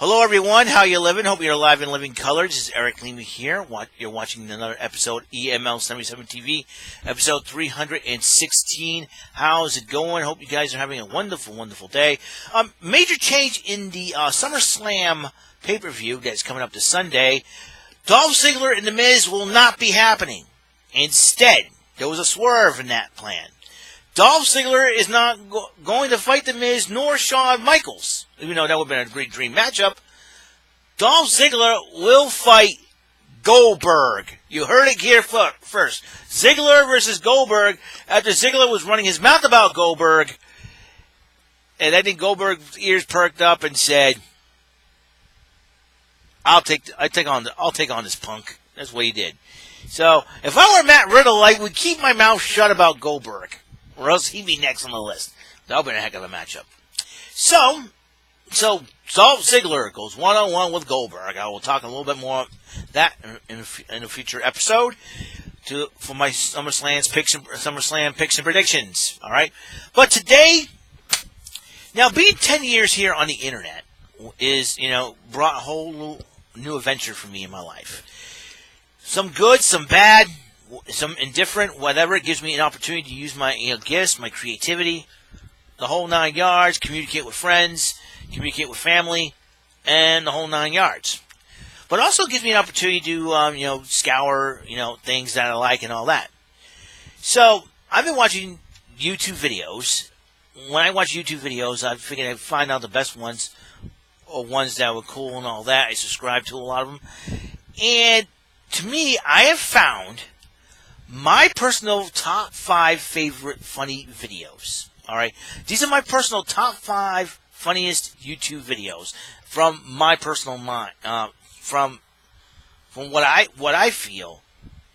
Hello everyone, how you living? Hope you're alive in living color. This is Eric Lima here. You're watching another episode, EML77 TV, episode 316. How's it going? Hope you guys are having a wonderful, wonderful day. Major change in the SummerSlam pay-per-view that's coming up this Sunday. Dolph Ziggler and The Miz will not be happening. Instead, there was a swerve in that plan. Dolph Ziggler is not going to fight The Miz nor Shawn Michaels. Even though that would have been a great dream matchup. Dolph Ziggler will fight Goldberg. You heard it here first. Ziggler versus Goldberg after Ziggler was running his mouth about Goldberg. And I think Goldberg's ears perked up and said, I'll take on this punk. That's what he did. So, if I were Matt Riddle, I would keep my mouth shut about Goldberg. Or else he'd be next on the list. That would be a heck of a matchup. So Dolph Ziggler goes one-on-one with Goldberg. I will talk a little bit more about that in a future episode for my SummerSlam picks and predictions. All right, but today, now being 10 years here on the internet is brought a whole new adventure for me in my life. Some good, some bad, some indifferent, whatever. It gives me an opportunity to use my gifts, my creativity, the whole 9 yards. Communicate with friends. Communicate with family, and the whole 9 yards. But it also gives me an opportunity to, scour, things that I like and all that. So, I've been watching YouTube videos. When I watch YouTube videos, I figured I'd find out the best ones, or ones that were cool and all that. I subscribe to a lot of them. And, to me, I have found my personal top 5 favorite funny videos. Alright? These are my personal top 5 funniest YouTube videos from my personal mind, from what I feel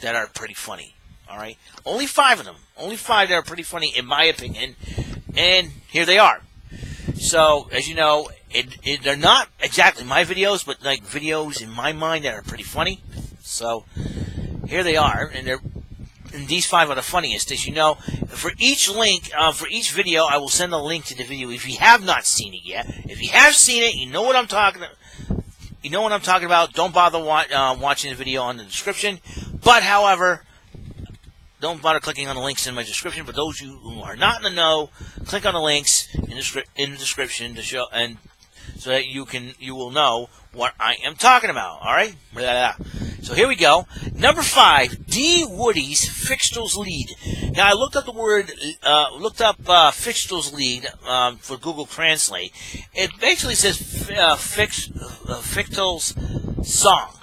that are pretty funny. All right, only 5 of them, only 5 that are pretty funny in my opinion, and here they are. So as you know, they're not exactly my videos, but like videos in my mind that are pretty funny. So here they are, and these 5 are the funniest. As you know, for each link, for each video, I will send a link to the video if you have not seen it yet. If you have seen it, you know what I'm talking about. You know what I'm talking about. Don't bother watching the video on the description. But, however, don't bother clicking on the links in my description. For those of you who are not in the know, click on the links in the description to show, and so that you will know what I am talking about. All right. So here we go. Number 5, D. Woody's Fixtures Lead. Now I looked up the word, Fixtures Lead for Google Translate. It basically says Fixtures Song.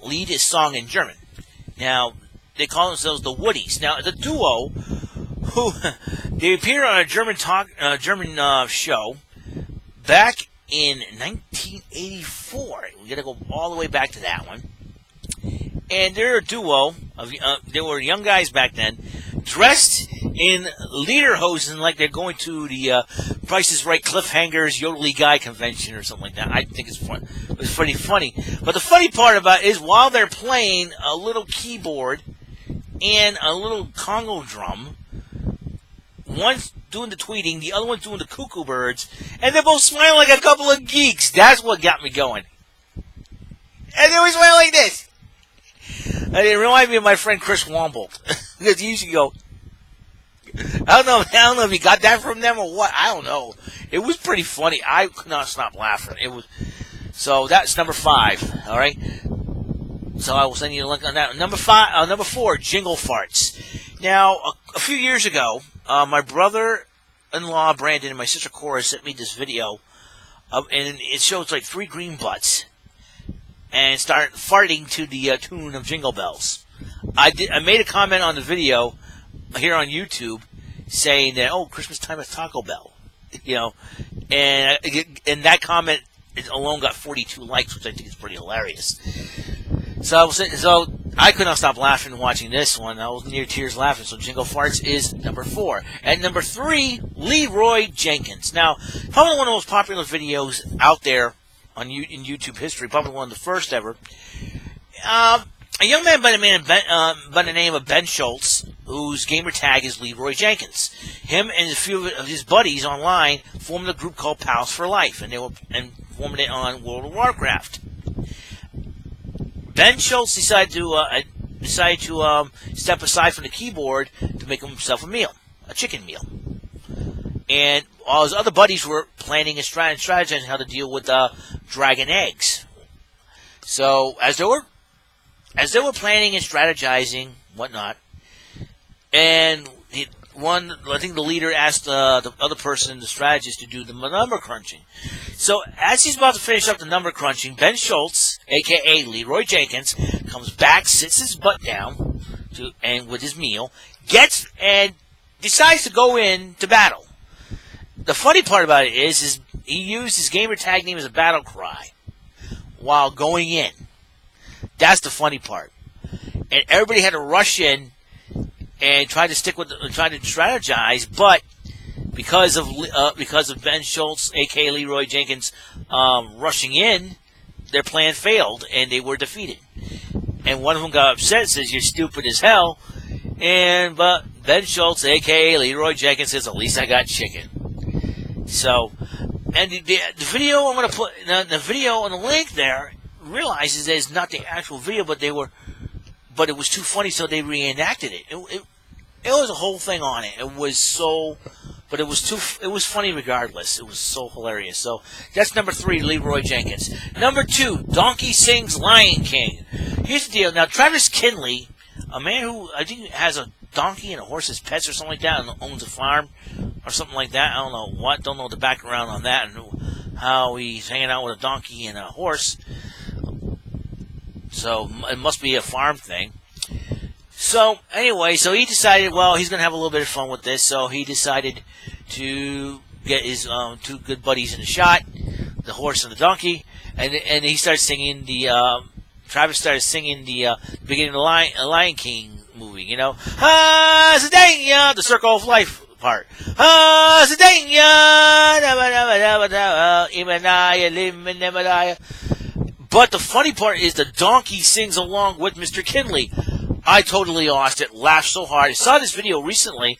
Lead is song in German. Now they call themselves the Woodies. Now the duo, who they appeared on a German show back in 1984. We got to go all the way back to that one. And they're a duo of they were young guys back then, dressed in lederhosen like they're going to the Price is Right Cliffhangers Yodely Guy convention or something like that. I think it's fun. It was pretty funny. But the funny part about it is while they're playing a little keyboard and a little Congo drum, one's doing the tweeting, the other one's doing the cuckoo birds, and they're both smiling like a couple of geeks. That's what got me going. And they were smiling like this. And it reminded me of my friend Chris Wombolt. Because he used to go, I don't know if he got that from them or what. I don't know. It was pretty funny. I could not stop laughing. So that's number 5. All right. So I will send you a link on that. Number 4, Jingle Farts. Now, a few years ago, my brother-in-law Brandon and my sister Cora sent me this video, and it shows like 3 green butts. And start farting to the tune of Jingle Bells. I made a comment on the video here on YouTube saying that Christmas time is Taco Bell, and that comment alone got 42 likes, which I think is pretty hilarious. So I could not stop laughing watching this one. I was near tears laughing. So Jingle Farts is number 4. And number 3, Leroy Jenkins. Now, probably one of the most popular videos out there in YouTube history, probably one of the first ever. A young man by the name of Ben Schultz, whose gamer tag is Leroy Jenkins. Him and a few of his buddies online formed a group called Pals for Life, and performing it on World of Warcraft. Ben Schultz decided to step aside from the keyboard to make himself a meal, a chicken meal. And all his other buddies were planning and strategizing how to deal with dragon eggs. So as they were planning and strategizing, whatnot, and I think the leader asked the other person, the strategist, to do the number crunching. So as he's about to finish up the number crunching, Ben Schultz, a.k.a. Leroy Jenkins, comes back, sits his butt down, and with his meal, gets and decides to go in to battle. The funny part about it is he used his gamer tag name as a battle cry while going in. That's the funny part. And everybody had to rush in and try to strategize, but because of Ben Schultz, aka Leroy Jenkins, rushing in, their plan failed and they were defeated. And one of them got upset and says, "You're stupid as hell." But Ben Schultz, aka Leroy Jenkins, says, "At least I got chicken." So, and the video I'm going to put the video on the link there realizes that it's not the actual video, but it was too funny, so they reenacted it. It was a whole thing on it. It was funny regardless. It was so hilarious. So that's number 3, Leroy Jenkins. Number 2, Donkey Sings Lion King. Here's the deal. Now, Travis Kinley, a man who I think has a donkey and a horse as pets or something like that, and owns a farm or something like that. I don't know what. Don't know the background on that and how he's hanging out with a donkey and a horse. So it must be a farm thing. So anyway, so he decided, well, he's going to have a little bit of fun with this. So he decided to get his 2 good buddies in the shot, the horse and the donkey, and he started singing Travis started singing the beginning of the Lion King movie, you know. The Circle of Life part. But the funny part is the donkey sings along with Mr. Kinley. I totally lost it, laughed so hard. I saw this video recently,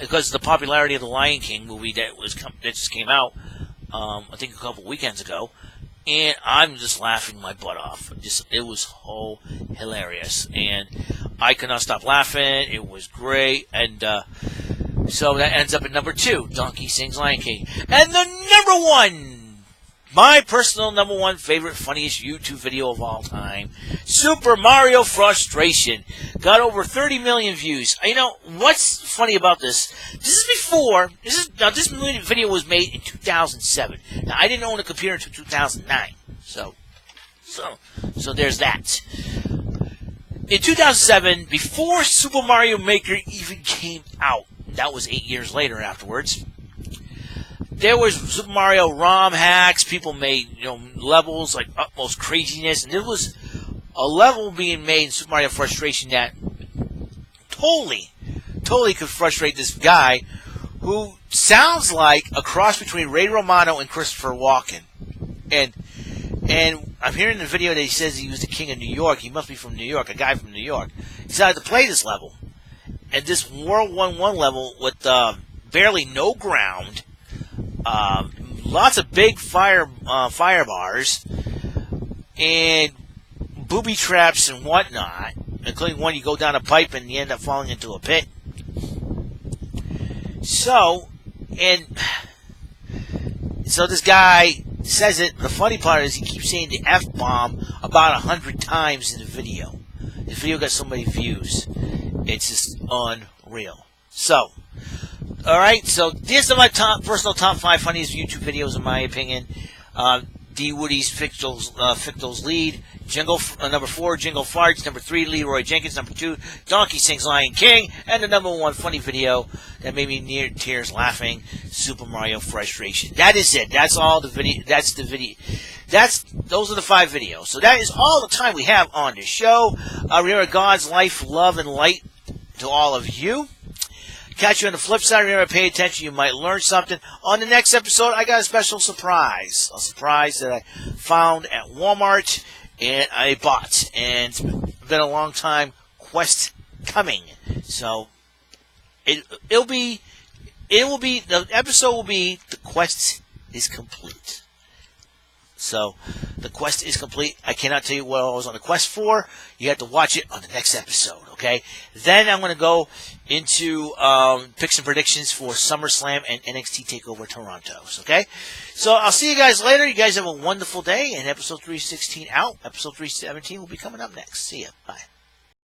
because of the popularity of the Lion King movie that just came out, I think a couple weekends ago, and I'm just laughing my butt off. It was so hilarious, and I could not stop laughing. It was great, and so that ends up at number 2, Donkey Sings Lion King. And the number 1, my personal number 1 favorite, funniest YouTube video of all time, Super Mario Frustration. Got over 30 million views. You know, what's funny about this? This video was made in 2007. Now, I didn't own a computer until 2009. So there's that. In 2007, before Super Mario Maker even came out, that was 8 years later afterwards, there was Super Mario ROM hacks. People made, levels like utmost craziness, and there was a level being made in Super Mario Frustration that totally could frustrate this guy who sounds like a cross between Ray Romano and Christopher Walken. And I'm hearing in the video that he says he was the king of New York. He must be from New York, a guy from New York. He decided to play this level, and this World 1-1 level with barely no ground. Lots of big fire bars and booby traps and whatnot, including one you go down a pipe and you end up falling into a pit. So this guy says it. The funny part is he keeps saying the F-bomb about 100 times in the video. The video got so many views. It's just unreal. So, alright, so these are my personal top 5 funniest YouTube videos in my opinion. D. Woody's Fictle's Lead. Number 4, Jingle Farts. Number 3, Leroy Jenkins. Number 2, Donkey Sings Lion King. And the number 1 funny video that made me near tears laughing, Super Mario Frustration. That is it. That's all the video. Those are the 5 videos. So that is all the time we have on this show. Remember, God's life, love, and light to all of you. Catch you on the flip side. Remember, pay attention. You might learn something. On the next episode, I got a special surprise. A surprise that I found at Walmart and I bought. And it's been a long time quest coming. So the episode will be The Quest is Complete. So the quest is complete. I cannot tell you what I was on the quest for. You have to watch it on the next episode, okay? Then I'm going to go into picks and predictions for SummerSlam and NXT TakeOver Toronto's, okay? So I'll see you guys later. You guys have a wonderful day, and episode 316 out. Episode 317 will be coming up next. See ya. Bye.